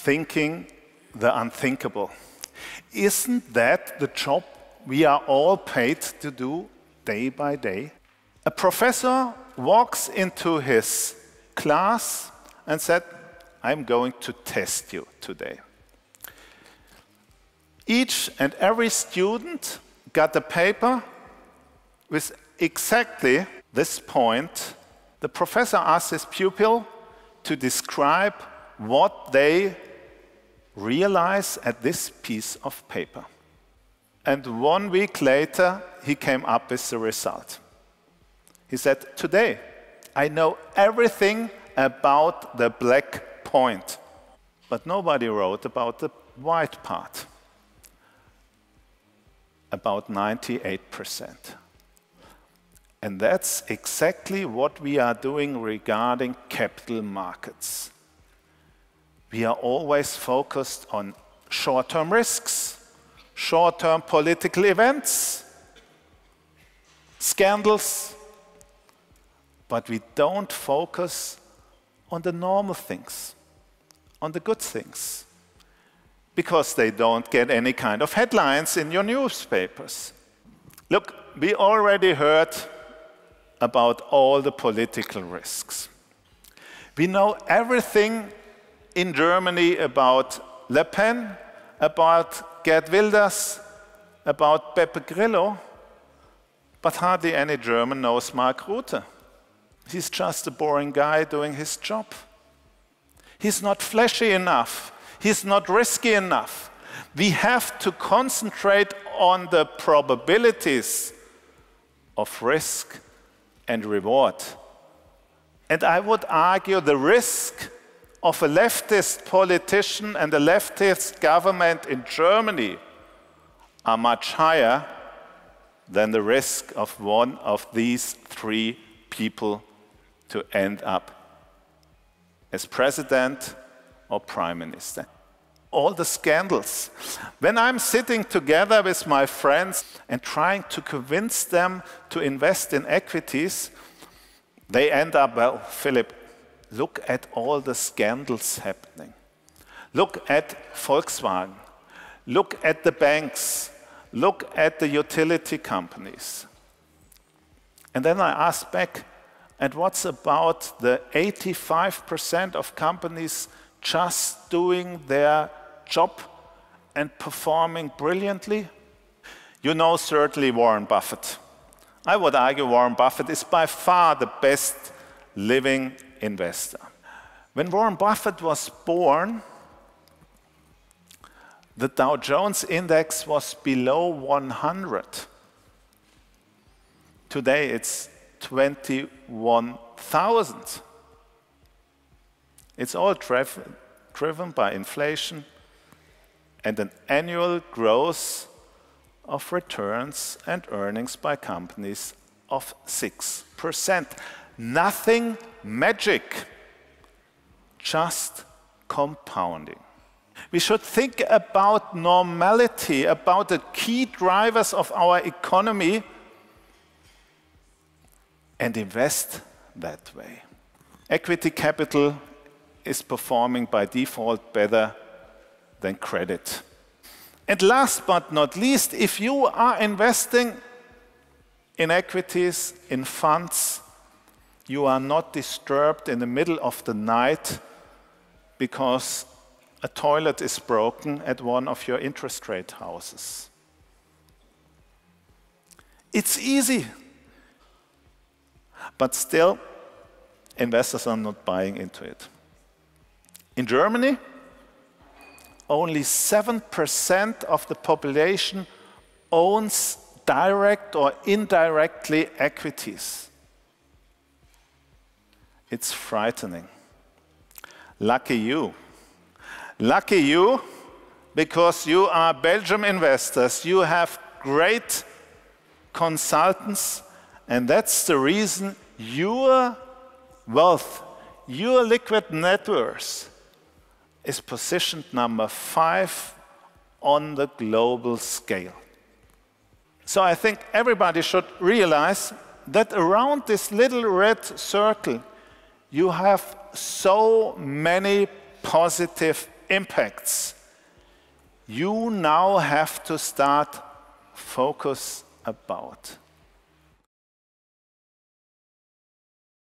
thinking the unthinkable. Isn't that the job we are all paid to do day by day? A professor walks into his class and said, I'm going to test you today. Each and every student got a paper with exactly this point. The professor asked his pupil to describe what they realize at this piece of paper. And 1 week later, he came up with the result. He said, today, I know everything about the black point, but nobody wrote about the white part, about 98%. And that's exactly what we are doing regarding capital markets. We are always focused on short-term risks, short-term political events, scandals, but we don't focus on the normal things, on the good things, because they don't get any kind of headlines in your newspapers. Look, we already heard about all the political risks. We know everything in Germany about Le Pen, about Geert Wilders, about Beppe Grillo, but hardly any German knows Mark Rutte. He's just a boring guy doing his job. He's not flashy enough. He's not risky enough. We have to concentrate on the probabilities of risk and reward. And I would argue the risk of a leftist politician and a leftist government in Germany are much higher than the risk of one of these three people to end up as president or prime minister. All the scandals. When I'm sitting together with my friends and trying to convince them to invest in equities, they end up, well, Philipp, look at all the scandals happening. Look at Volkswagen. Look at the banks. Look at the utility companies. And then I ask back, and what's about the 85% of companies just doing their job and performing brilliantly? You know certainly Warren Buffett. I would argue Warren Buffett is by far the best living investor. When Warren Buffett was born, the Dow Jones index was below 100. Today it's 21,000. It's all driven by inflation and an annual growth of returns and earnings by companies of 6%. Nothing magic, just compounding. We should think about normality, about the key drivers of our economy, and invest that way. Equity capital is performing by default better than credit. And last but not least, if you are investing in equities, in funds, you are not disturbed in the middle of the night because a toilet is broken at one of your interest rate houses. It's easy. But still, investors are not buying into it. In Germany, only 7% of the population owns direct or indirectly equities. It's frightening. Lucky you. Lucky you, because you are Belgian investors. You have great consultants, and that's the reason your wealth, your liquid net worth, is positioned number 5 on the global scale. So I think everybody should realize that around this little red circle, you have so many positive impacts, you now have to start focus about.